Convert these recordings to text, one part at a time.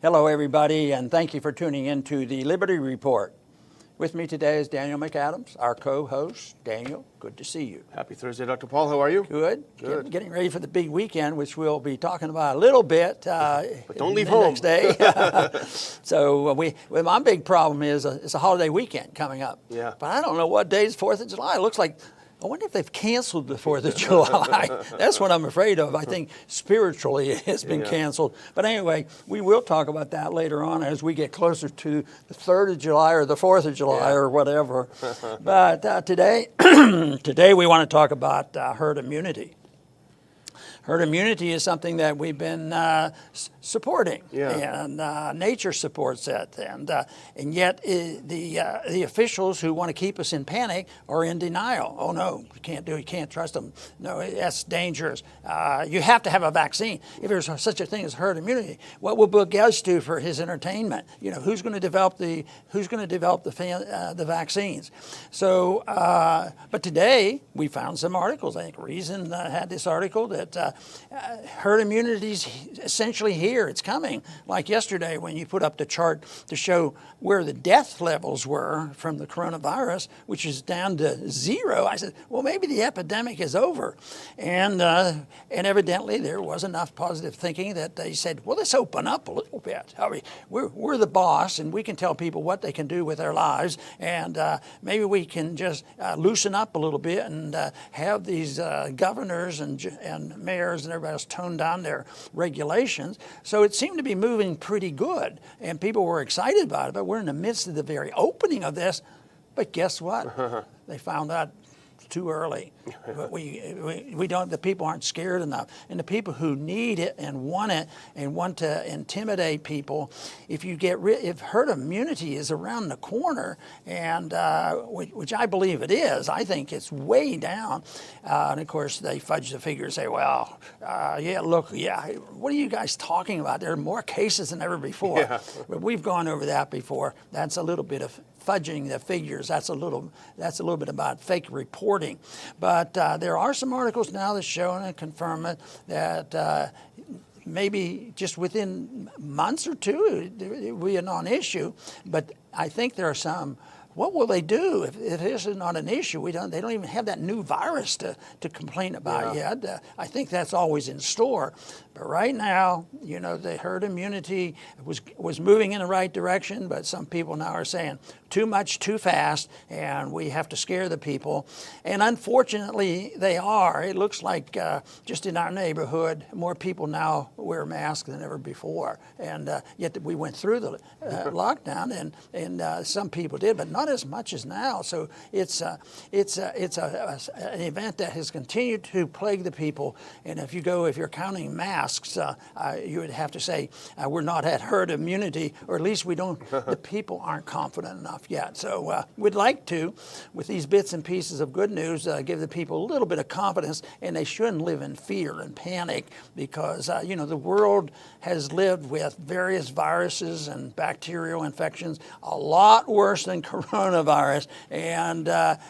Hello, everybody, and thank you for tuning in to the Liberty Report. With me today is Daniel McAdams, our co-host. Daniel, good to see you. Happy Thursday, Dr. Paul. How are you? Good. Good. Getting ready for the big weekend, which we'll be talking about a little bit. But don't leave the home. Next day. So my big problem is it's a holiday weekend coming up. Yeah. But I don't know what day is 4th of July. It looks like, I wonder if they've canceled the 4th of July. That's what I'm afraid of. I think spiritually it's been canceled. But anyway, we will talk about that later on as we get closer to the 3rd of July or the 4th of July or whatever. But today we want to talk about herd immunity. Herd immunity is something that we've been supporting, and nature supports it, and yet the officials who want to keep us in panic are in denial. Oh no, you can't do it. You can't trust them. No, that's dangerous. You have to have a vaccine. If there's such a thing as herd immunity, what will Bill Gates do for his entertainment? You know, who's going to develop the vaccines? So, but today we found some articles. I think Reason had this article that. Herd immunity is essentially here. It's coming. Like yesterday when you put up the chart to show where the death levels were from the coronavirus, which is down to 0. I said, well, maybe the epidemic is over. And evidently there was enough positive thinking that they said, well, let's open up a little bit. We're the boss, and we can tell people what they can do with their lives. And maybe we can just loosen up a little bit and have these governors and mayors and everybody else tone down their regulations. So it seemed to be moving pretty good, and people were excited about it. But we're in the midst of the very opening of this. But guess what? They found out too early. But we don't. The people aren't scared enough, and the people who need it and want to intimidate people. If herd immunity is around the corner, and which I believe it is, I think it's way down. And of course they fudge the figures, say, well, what are you guys talking about? There are more cases than ever before. Yeah. But we've gone over that before. That's a little bit of fudging the figures. That's a little bit about fake reporting. But there are some articles now that show and confirm it that maybe just within months or two it will be a non-issue. But I think there are some. What will they do if this is not an issue? They don't even have that new virus to complain about yet. I think that's always in store. But right now, you know, the herd immunity was moving in the right direction, but some people now are saying too much, too fast, and we have to scare the people. And unfortunately, they are. It looks like just in our neighborhood, more people now wear masks than ever before. And yet we went through the lockdown, and some people did, but not as much as now. So it's an event that has continued to plague the people. And if you're counting masks, you would have to say we're not at herd immunity, or at least the people aren't confident enough yet. So we'd like to, with these bits and pieces of good news, give the people a little bit of confidence, and they shouldn't live in fear and panic because, the world has lived with various viruses and bacterial infections a lot worse than coronavirus. And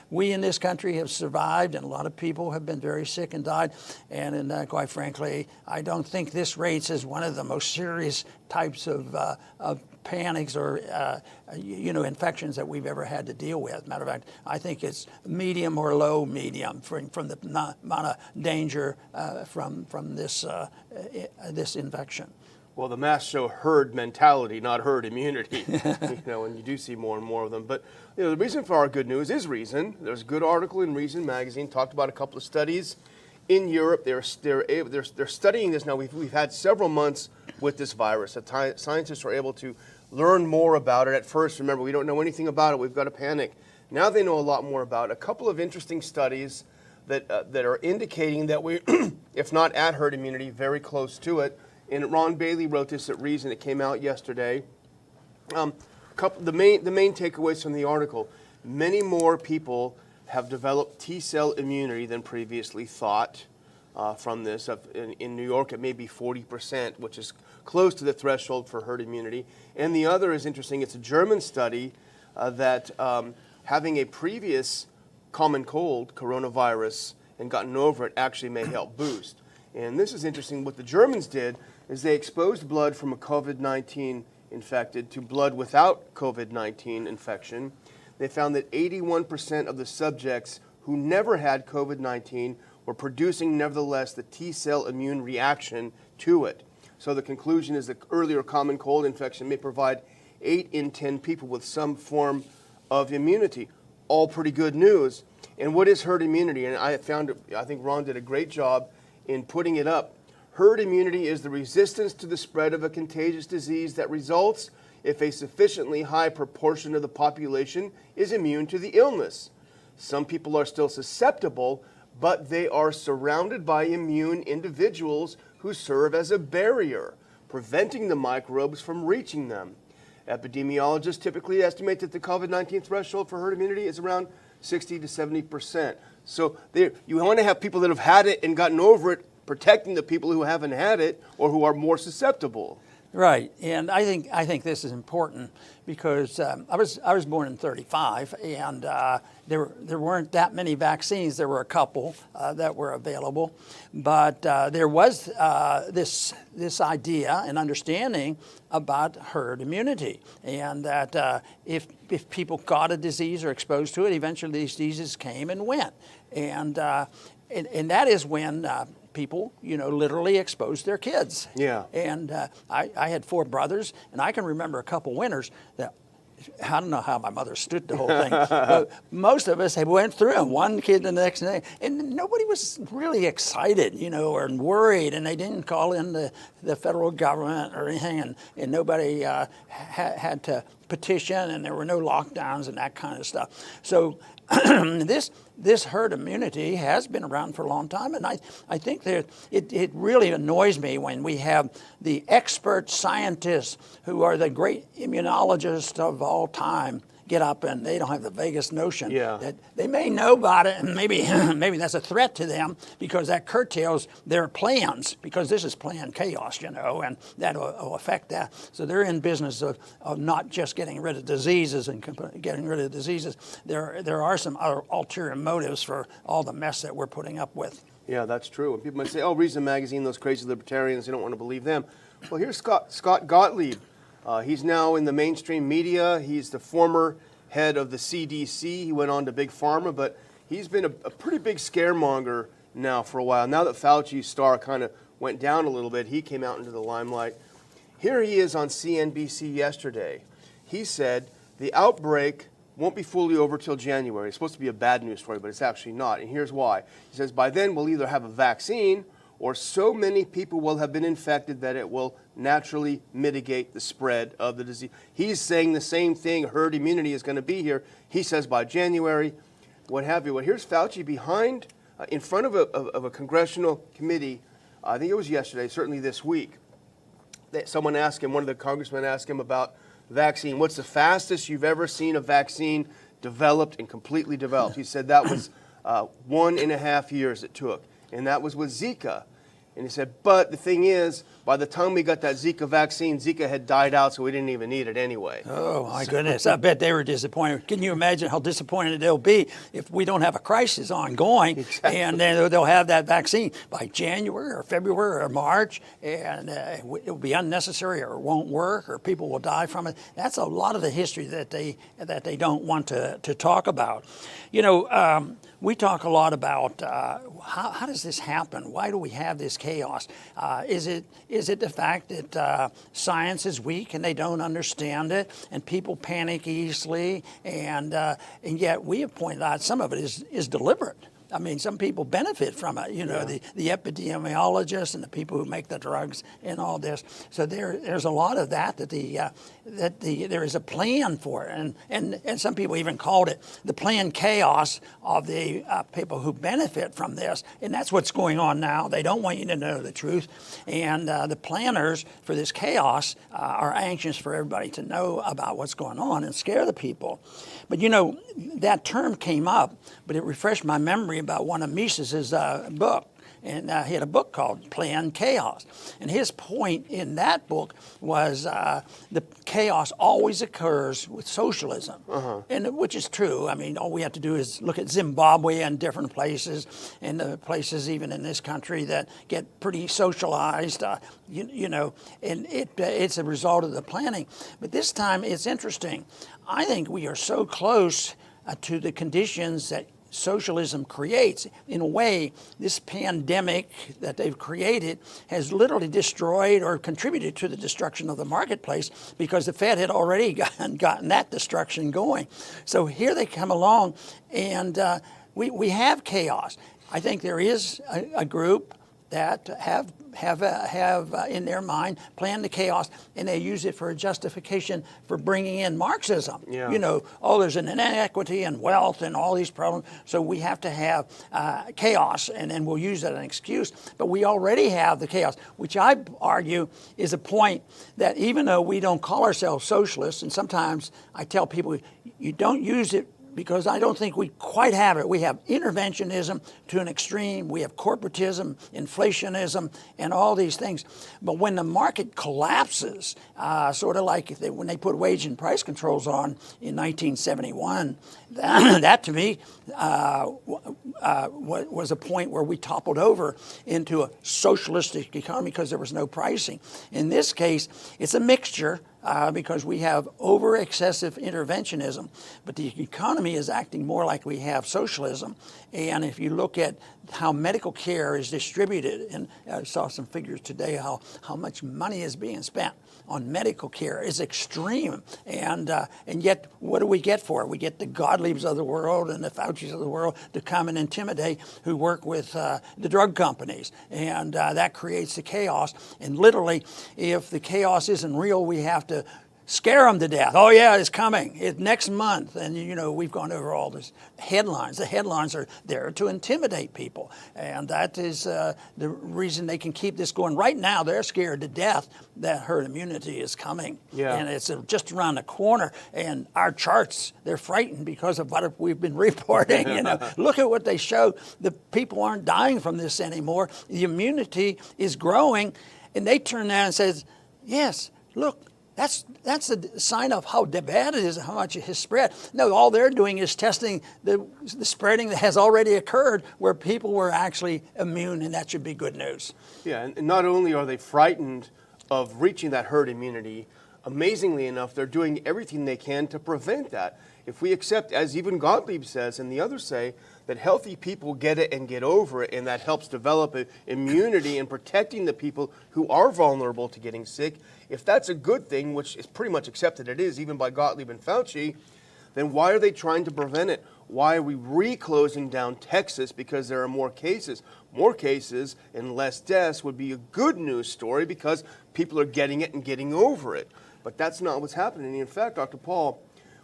we in this country have survived, and a lot of people have been very sick and died. And quite frankly, I don't think this rates as one of the most serious types of panics or infections that we've ever had to deal with. Matter of fact, I think it's medium or low medium from the amount of danger from this infection. Well, the masks show herd mentality, not herd immunity. And you do see more and more of them. But the reason for our good news is Reason. There's a good article in Reason magazine, talked about a couple of studies in Europe. They're studying this now. We've had several months with this virus. Scientists are able to learn more about it. At first, remember, we don't know anything about it. We've got to panic. Now they know a lot more about it. A couple of interesting studies that are indicating that we, if not at herd immunity, very close to it. And Ron Bailey wrote this at Reason. It came out yesterday. The main takeaways from the article: many more people have developed T-cell immunity than previously thought from this. In New York, it may be 40%, which is close to the threshold for herd immunity. And the other is interesting. It's a German study that having a previous common cold, coronavirus, and gotten over it actually may help boost. And this is interesting. What the Germans did, is they exposed blood from a COVID-19 infected to blood without COVID-19 infection. They found that 81% of the subjects who never had COVID-19 were producing, nevertheless, the T-cell immune reaction to it. So the conclusion is that earlier common cold infection may provide 8 in 10 people with some form of immunity. All pretty good news. And what is herd immunity? And I think Ron did a great job in putting it up. Herd immunity is the resistance to the spread of a contagious disease that results if a sufficiently high proportion of the population is immune to the illness. Some people are still susceptible, but they are surrounded by immune individuals who serve as a barrier, preventing the microbes from reaching them. Epidemiologists typically estimate that the COVID-19 threshold for herd immunity is around 60 to 70%. So you want to have people that have had it and gotten over it, protecting the people who haven't had it or who are more susceptible. Right, and I think this is important because I was born in '35, and there weren't that many vaccines. There were a couple that were available, but there was this idea and understanding about herd immunity, and that if people got a disease or exposed to it, eventually these diseases came and went, and that is when people, literally exposed their kids. Yeah. And I had 4 brothers, and I can remember a couple winters that I don't know how my mother stood the whole thing, but most of us went through them, one kid the next day, and nobody was really excited, or worried, and they didn't call in the federal government or anything, and nobody had to petition, and there were no lockdowns and that kind of stuff. So this herd immunity has been around for a long time, and I think that it really annoys me when we have the expert scientists who are the great immunologists of all time get up and they don't have the vaguest notion that they may know about it, and maybe that's a threat to them because that curtails their plans, because this is planned chaos, and that will affect that. So they're in business of not just getting rid of diseases and getting rid of diseases. There are some other ulterior motives for all the mess that we're putting up with. Yeah, that's true. And people might say, Reason Magazine, those crazy libertarians, you don't want to believe them. Well, here's Scott Gottleib. He's now in the mainstream media. He's the former head of the CDC. He went on to Big Pharma, but he's been a pretty big scaremonger now for a while. Now that Fauci's star kind of went down a little bit, he came out into the limelight. Here he is on CNBC yesterday. He said the outbreak won't be fully over till January. It's supposed to be a bad news story, but it's actually not. And here's why. He says by then we'll either have a vaccine or so many people will have been infected that it will naturally mitigate the spread of the disease. He's saying the same thing. Herd immunity is going to be here. He says by January, what have you. Well, here's Fauci behind, in front of a congressional committee. I think it was yesterday, certainly this week. Someone asked him, one of the congressmen asked him about vaccine. What's the fastest you've ever seen a vaccine developed and completely developed? He said that was 1.5 years it took. And that was with Zika. And he said, but the thing is, by the time we got that Zika vaccine, Zika had died out, so we didn't even need it anyway. Oh, my goodness. I bet they were disappointed. Can you imagine how disappointed they'll be if we don't have a crisis ongoing, and then they'll have that vaccine by January or February or March, and it will be unnecessary or it won't work or people will die from it. That's a lot of the history that they don't want to talk about. We talk a lot about how does this happen? Why do we have this chaos? Is it the fact that science is weak and they don't understand it, and people panic easily, and yet we have pointed out some of it is deliberate. I mean, some people benefit from it, the epidemiologists and the people who make the drugs and all this. So there's a lot of that there is a plan for it. And some people even called it the planned chaos of the people who benefit from this. And that's what's going on now. They don't want you to know the truth. And the planners for this chaos are anxious for everybody to know about what's going on and scare the people. But, that term came up, but it refreshed my memory about one of Mises's book. and he had a book called Planned Chaos. And his point in that book was the chaos always occurs with socialism, and which is true. I mean, all we have to do is look at Zimbabwe and different places, and the places even in this country that get pretty socialized, you know, and it's a result of the planning. But this time it's interesting. I think we are so close to the conditions that socialism creates. In a way, this pandemic that they've created has literally destroyed or contributed to the destruction of the marketplace, because the Fed had already gotten that destruction going. So here they come along, and we have chaos. I think there is a group that have in their mind planned the chaos, and they use it for a justification for bringing in Marxism. Yeah. You know, oh, there's an inequity and wealth and all these problems, so we have to have chaos, and then we'll use that as an excuse. But we already have the chaos, which I argue is a point that even though we don't call ourselves socialists, and sometimes I tell people, you don't use it because I don't think we quite have it. We have interventionism to an extreme. We have corporatism, inflationism, and all these things. But when the market collapses, sort of like when they put wage and price controls on in 1971, that to me was a point where we toppled over into a socialistic economy because there was no pricing. In this case, it's a mixture. Because we have over excessive interventionism, but the economy is acting more like we have socialism. And if you look at how medical care is distributed, and I saw some figures today how much money is being spent on medical care is extreme. And yet, what do we get for it? We get the Gottleibs of the world and the Faucis of the world to come and intimidate who work with the drug companies. And that creates the chaos. And literally, if the chaos isn't real, we have to scare them to death. Oh yeah, it's coming. It's next month. And you know, we've gone over all these headlines. The headlines are there to intimidate people. And that is the reason they can keep this going. Right now, they're scared to death that herd immunity is coming. Yeah. And it's just around the corner. And our charts, they're frightened because of what we've been reporting. You know, look at what they show. The people aren't dying from this anymore. The immunity is growing. And they turn around and says, yes, look, that's a sign of how bad it is, how much it has spread. No, all they're doing is testing the spreading that has already occurred where people were actually immune, and that should be good news. Yeah, and not only are they frightened of reaching that herd immunity, amazingly enough, they're doing everything they can to prevent that. If we accept, as even Gottlieb says and the others say, that healthy people get it and get over it, and that helps develop immunity and protecting the people who are vulnerable to getting sick, if that's a good thing, which is pretty much accepted it is, even by Gottlieb and Fauci, then why are they trying to prevent it? Why are we reclosing down Texas? Because there are more cases. More cases and less deaths would be a good news story because people are getting it and getting over it. But that's not what's happening. In fact, Dr. Paul,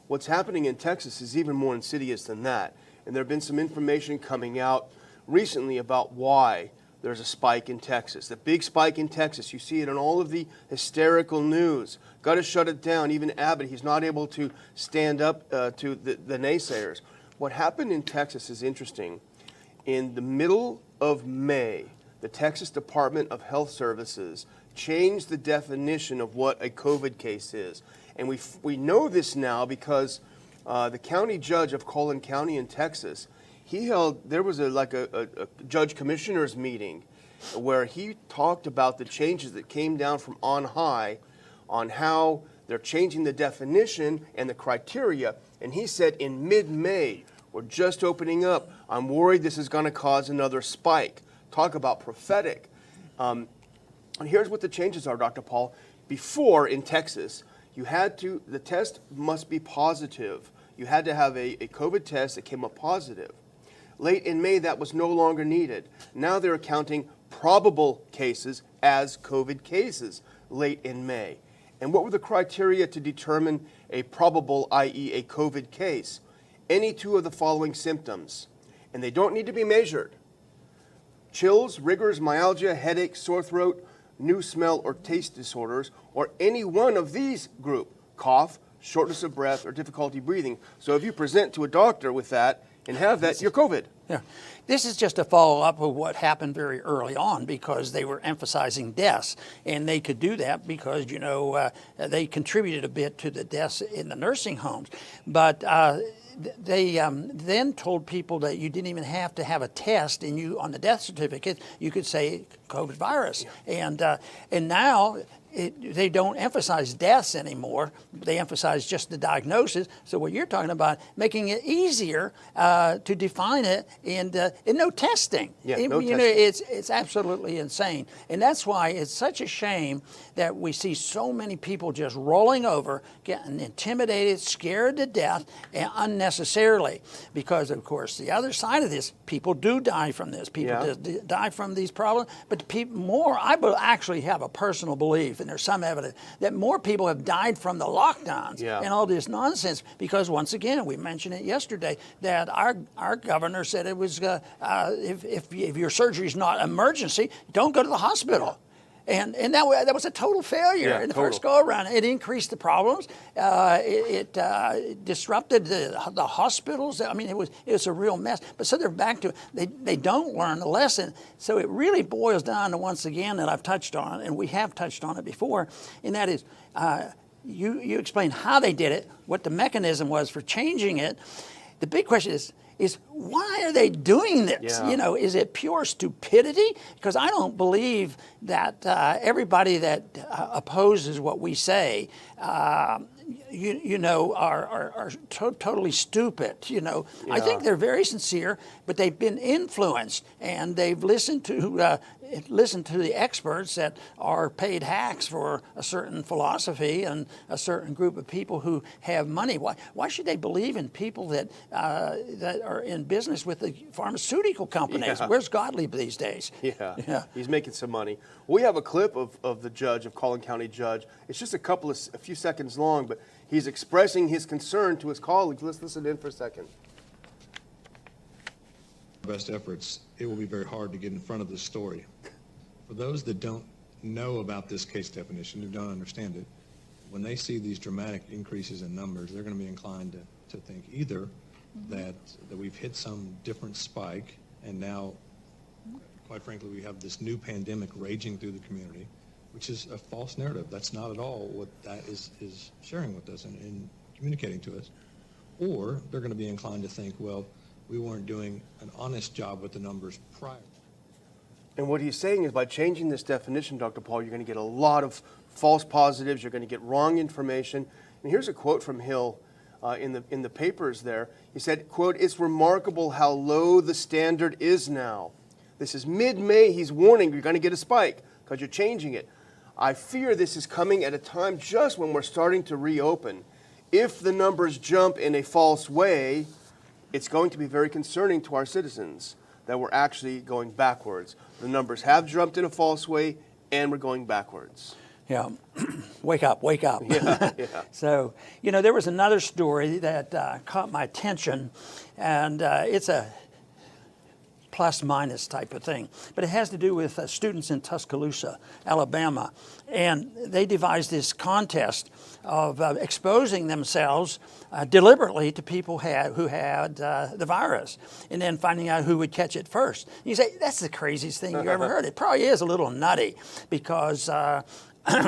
what's happening in Texas is even more insidious than that. And there have been some information coming out recently about why there's a spike in Texas. The big spike in Texas. You see it in all of the hysterical news. Got to shut it down. Even Abbott, he's not able to stand up to the naysayers. What happened in Texas is interesting. In the middle of May, the Texas Department of Health Services changed the definition of what a COVID case is. And we know this now because the county judge of Collin County in Texas, there was a judge commissioner's meeting where he talked about the changes that came down from on high on how they're changing the definition and the criteria. And he said in mid-May, we're just opening up. I'm worried this is going to cause another spike. Talk about prophetic. And here's what the changes are, Dr. Paul. Before in Texas, the test must be positive. You had to have a COVID test that came up positive. Late in May, that was no longer needed. Now they're counting probable cases as COVID cases late in May. And what were the criteria to determine a probable, i.e. a COVID case? Any two of the following symptoms, and they don't need to be measured. Chills, rigors, myalgia, headache, sore throat, new smell or taste disorders, or any one of these group, cough, shortness of breath, or difficulty breathing. So if you present to a doctor with that, and have that, you're COVID. Yeah. This is just a follow-up of what happened very early on, because they were emphasizing deaths, and they could do that because, they contributed a bit to the deaths in the nursing homes. But they then told people that you didn't even have to have a test, and you, on the death certificate, you could say COVID virus. Yeah. And now they don't emphasize deaths anymore. They emphasize just the diagnosis. So what you're talking about, making it easier to define it, and no testing. Yeah, no testing. It's absolutely insane. And that's why it's such a shame that we see so many people just rolling over, getting intimidated, scared to death, and unnecessarily. Because, of course, the other side of this, people do die from this. People die from these problems. But I actually have a personal belief, and there's some evidence, that more people have died from the lockdowns and all this nonsense, because, once again, we mentioned it yesterday, that our governor said it was, if your surgery is not emergency, don't go to the hospital. And that was a total failure in the first go-around. It increased the problems. It disrupted the hospitals. I mean, it was a real mess. But so they're back to it. They don't learn the lesson. So it really boils down to, once again, that I've touched on, and we have touched on it before, and that is you explained how they did it, what the mechanism was for changing it. The big question is why are they doing this? Yeah. Is it pure stupidity? Because I don't believe that everybody that opposes what we say, are totally stupid. I think they're very sincere, but they've been influenced, and they've listened to the experts that are paid hacks for a certain philosophy and a certain group of people who have money. Why should they believe in people that are in business with the pharmaceutical companies? Yeah. Where's Gottlieb these days? Yeah, he's making some money. We have a clip of the judge, of Collin County judge. It's just a few seconds long, but he's expressing his concern to his colleagues. Let's listen in for a second. Best efforts, it will be very hard to get in front of this story. For those that don't know about this case definition, who don't understand it, when they see these dramatic increases in numbers, they're going to be inclined to think either that we've hit some different spike, and now, quite frankly, we have this new pandemic raging through the community, which is a false narrative. That's not at all what that is sharing with us and communicating to us. Or they're going to be inclined to think, well, we weren't doing an honest job with the numbers prior. And what he's saying is, by changing this definition, Dr. Paul, you're going to get a lot of false positives. You're going to get wrong information. And here's a quote from Hill in the papers there. He said, quote, "It's remarkable how low the standard is now." This is mid-May. He's warning you're going to get a spike because you're changing it. "I fear this is coming at a time just when we're starting to reopen. If the numbers jump in a false way, it's going to be very concerning to our citizens that we're actually going backwards. The numbers have jumped in a false way, and we're going backwards." Yeah, wake up. Yeah. So, there was another story that caught my attention, and it's a plus-minus type of thing. But it has to do with students in Tuscaloosa, Alabama. And they devised this contest of exposing themselves deliberately to people who had the virus, and then finding out who would catch it first. You say, that's the craziest thing you ever heard. It probably is a little nutty, because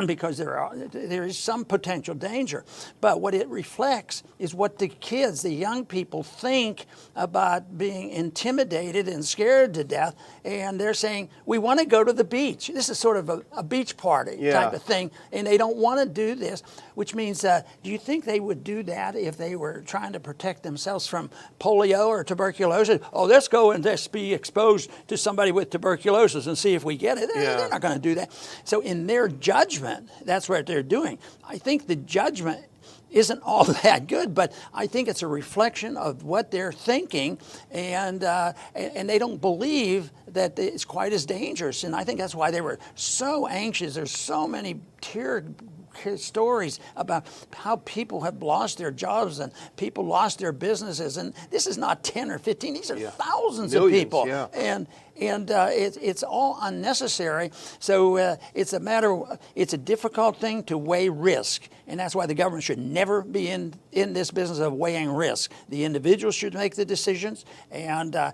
because there is some potential danger. But what it reflects is what the kids, the young people, think about being intimidated and scared to death. And they're saying, we want to go to the beach. This is sort of a beach party type of thing. And they don't want to do this, which means, do you think they would do that if they were trying to protect themselves from polio or tuberculosis? Oh, let's go and just be exposed to somebody with tuberculosis and see if we get it. They're not going to do that. So in their judgment, that's what they're doing. I think the judgment isn't all that good, but I think it's a reflection of what they're thinking, and they don't believe that it's quite as dangerous. And I think that's why they were so anxious. There's so many stories about how people have lost their jobs and people lost their businesses, and this is not 10 or 15. These are thousands Millions, of people, yeah. and and it's all unnecessary. So it's a difficult thing to weigh risk, and that's why the government should never be in this business of weighing risk. The individuals should make the decisions, and I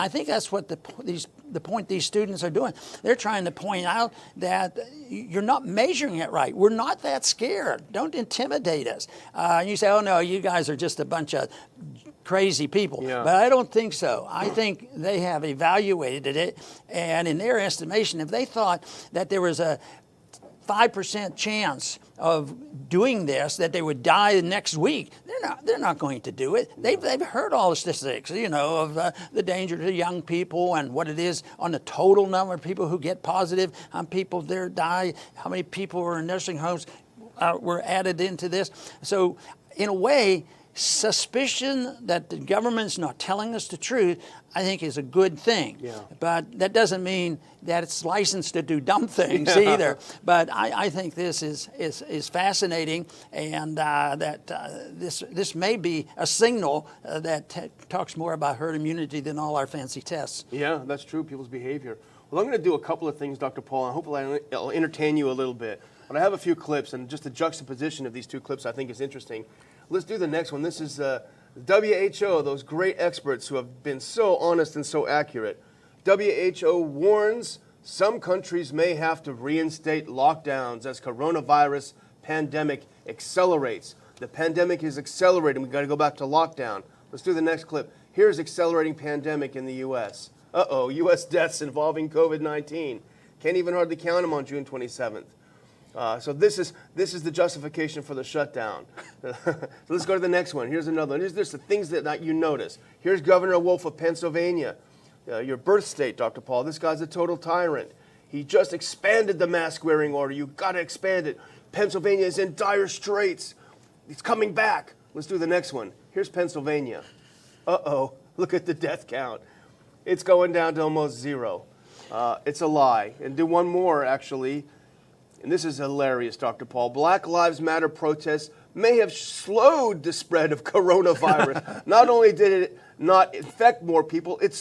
think that's what the point these students are doing. They're trying to point out that you're not measuring it right. We're not that scared. Don't intimidate us. You say, oh no, you guys are just a bunch of crazy people. Yeah. But I don't think so. I think they have evaluated it, and in their estimation, if they thought that there was a 5% chance of doing this, that they would die the next week, they're not going to do it. They've heard all the statistics, of the danger to young people and what it is on the total number of people who get positive, how many people there die, how many people are in nursing homes were added into this. So in a way, suspicion that the government's not telling us the truth, I think, is a good thing. Yeah. But that doesn't mean that it's licensed to do dumb things either. But I think this is fascinating, and that this may be a signal that talks more about herd immunity than all our fancy tests. Yeah, that's true, people's behavior. Well, I'm going to do a couple of things, Dr. Paul, and hopefully I'll entertain you a little bit. But I have a few clips, and just the juxtaposition of these two clips I think is interesting. Let's do the next one. This is WHO, those great experts who have been so honest and so accurate. WHO warns some countries may have to reinstate lockdowns as coronavirus pandemic accelerates. The pandemic is accelerating. We've got to go back to lockdown. Let's do the next clip. Here's accelerating pandemic in the U.S. U.S. deaths involving COVID-19. Can't even hardly count them on June 27th. So this is the justification for the shutdown. So let's go to the next one. Here's another one. Here's just the things that you notice. Here's Governor Wolf of Pennsylvania, your birth state, Dr. Paul. This guy's a total tyrant. He just expanded the mask-wearing order. You've got to expand it. Pennsylvania is in dire straits. It's coming back. Let's do the next one. Here's Pennsylvania. Look at the death count. It's going down to almost zero. It's a lie. And do one more, actually. And this is hilarious, Dr. Paul. Black Lives Matter protests may have slowed the spread of coronavirus. Not only did it not infect more people, it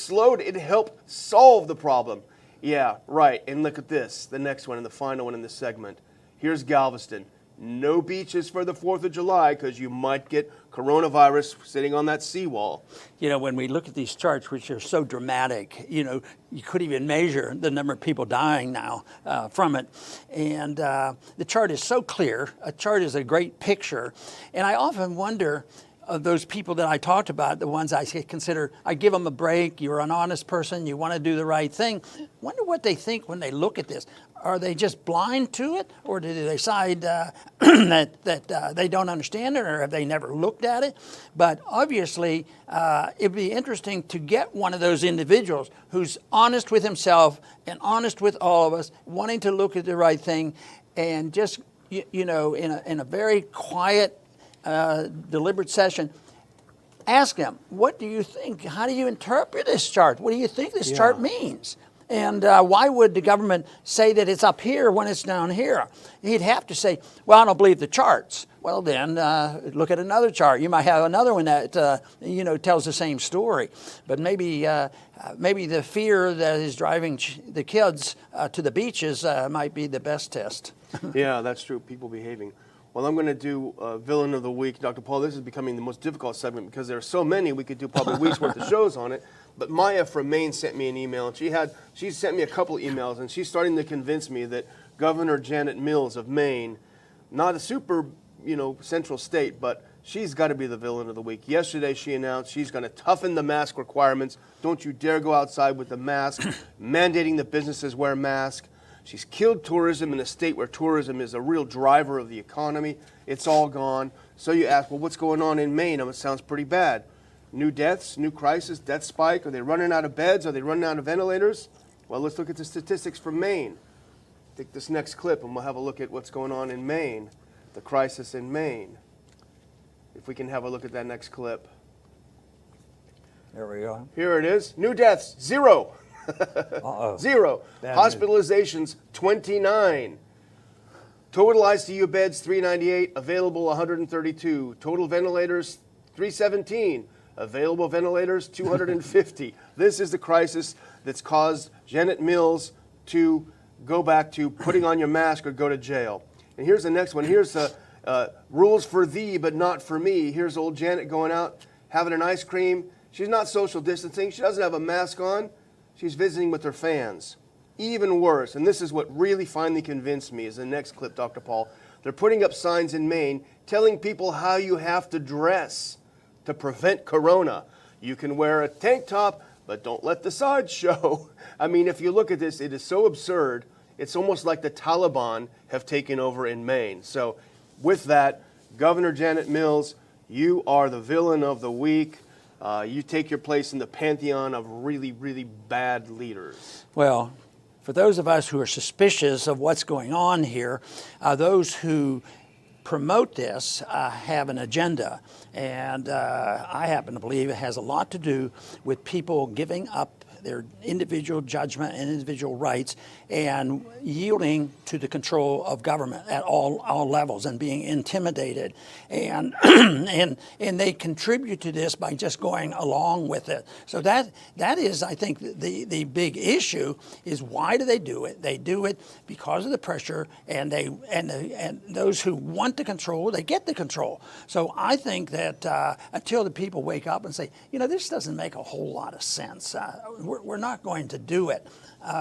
helped solve the problem. Yeah, right. And look at this, the next one and the final one in this segment. Here's Galveston. No beaches for the 4th of July because you might get coronavirus sitting on that seawall. When we look at these charts, which are so dramatic, you couldn't even measure the number of people dying now from it. And the chart is so clear. A chart is a great picture. And I often wonder, of those people that I talked about, the ones I consider, I give them a break, you're an honest person, you want to do the right thing. Wonder what they think when they look at this. Are they just blind to it, or do they decide that they don't understand it, or have they never looked at it? But obviously, it'd be interesting to get one of those individuals who's honest with himself and honest with all of us, wanting to look at the right thing, and just, in a very quiet, deliberate session, ask them, what do you think? How do you interpret this chart? What do you think this chart means? And why would the government say that it's up here when it's down here? He'd have to say, well, I don't believe the charts. Well, then look at another chart. You might have another one that tells the same story. But maybe the fear that is driving the kids to the beaches might be the best test. Yeah, that's true. People behaving. Well, I'm going to do Villain of the Week. Dr. Paul, this is becoming the most difficult segment because there are so many. We could do probably weeks worth of shows on it. But Maya from Maine sent me an email, and she sent me a couple emails, and she's starting to convince me that Governor Janet Mills of Maine, not a super, central state, but she's got to be the villain of the week. Yesterday, she announced she's going to toughen the mask requirements. Don't you dare go outside with a mask, mandating that businesses wear masks. She's killed tourism in a state where tourism is a real driver of the economy. It's all gone. So you ask, well, what's going on in Maine? It sounds pretty bad. New deaths, new crisis, death spike. Are they running out of beds? Are they running out of ventilators? Well, let's look at the statistics from Maine. Take this next clip and we'll have a look at what's going on in Maine, the crisis in Maine. If we can have a look at that next clip. There we go. Here it is. New deaths, 0. Uh-oh. 0. Bad Hospitalizations, 29. Total ICU beds, 398. Available, 132. Total ventilators, 317. Available ventilators, 250. This is the crisis that's caused Janet Mills to go back to putting on your mask or go to jail. And here's the next one. Here's rules for thee, but not for me. Here's old Janet going out, having an ice cream. She's not social distancing. She doesn't have a mask on. She's visiting with her fans. Even worse, and this is what really finally convinced me, is the next clip, Dr. Paul. They're putting up signs in Maine telling people how you have to dress to prevent corona. You can wear a tank top, but don't let the sides show. I mean, if you look at this, it is so absurd. It's almost like the Taliban have taken over in Maine. So with that, Governor Janet Mills, you are the villain of the week. You take your place in the pantheon of really, really bad leaders. Well, for those of us who are suspicious of what's going on here, those who promote this have an agenda, and I happen to believe it has a lot to do with people giving up their individual judgment and individual rights and yielding to the control of government at all levels and being intimidated. And and they contribute to this by just going along with it. So that is, I think, the big issue is, why do they do it? They do it because of the pressure, and those who want the control, they get the control. So I think that until the people wake up and say, this doesn't make a whole lot of sense, we're not going to do it.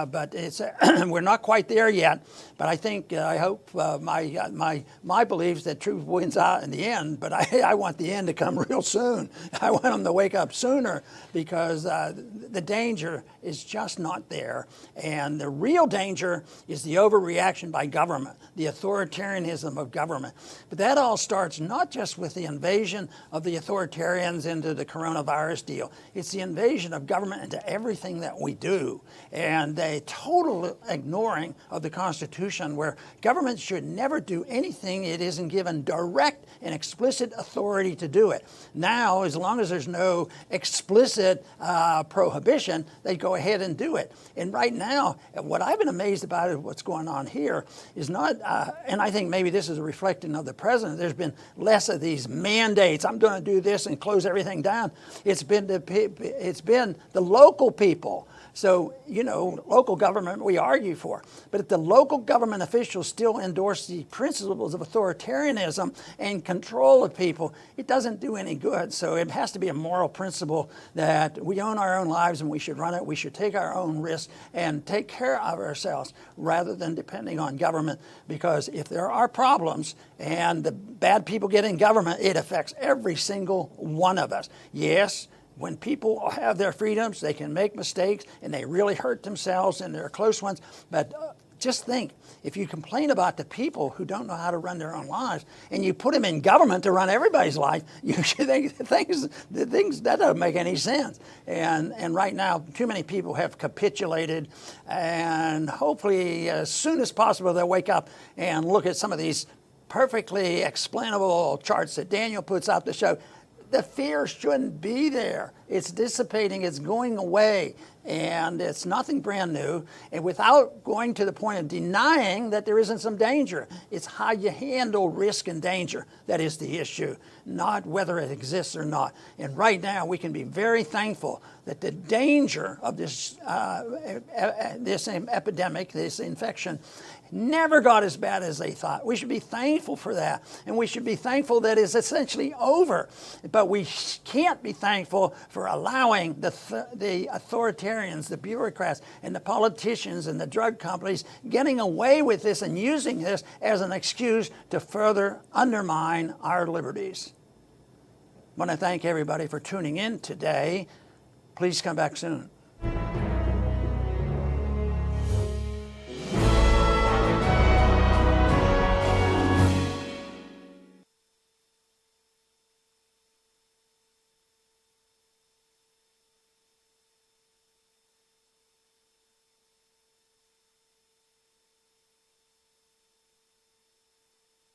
But it's we're not quite there yet. But I think I hope my belief is that truth wins out in the end. But I want the end to come real soon. I want them to wake up sooner, because the danger is just not there. And the real danger is the overreaction by government, the authoritarianism of government. But that all starts not just with the invasion of the authoritarians into the coronavirus deal. It's the invasion of government into everything that we do, and the total ignoring of the Constitution, where government should never do anything it isn't given direct and explicit authority to do it. Now, as long as there's no explicit prohibition, they go ahead and do it. And right now, what I've been amazed about is what's going on here is not, and I think maybe this is a reflection of the president, there's been less of these mandates. I'm going to do this and close everything down. It's been the local people. So, local government we argue for. But if the local government officials still endorse the principles of authoritarianism and control of people, it doesn't do any good. So it has to be a moral principle that we own our own lives and we should run it. We should take our own risks and take care of ourselves rather than depending on government. Because if there are problems and the bad people get in government, it affects every single one of us. Yes, when people have their freedoms, they can make mistakes and they really hurt themselves and their close ones. But just think, if you complain about the people who don't know how to run their own lives and you put them in government to run everybody's life, you should think things that doesn't make any sense. And right now, too many people have capitulated, and hopefully as soon as possible they'll wake up and look at some of these perfectly explainable charts that Daniel puts out to show the fear shouldn't be there. It's dissipating, it's going away, and it's nothing brand new. And without going to the point of denying that there isn't some danger, it's how you handle risk and danger that is the issue, not whether it exists or not. And right now, we can be very thankful that the danger of this epidemic, this infection, never got as bad as they thought. We should be thankful for that. And we should be thankful that it's essentially over. But we can't be thankful for allowing the authoritarians, the bureaucrats, and the politicians and the drug companies getting away with this and using this as an excuse to further undermine our liberties. I want to thank everybody for tuning in today. Please come back soon.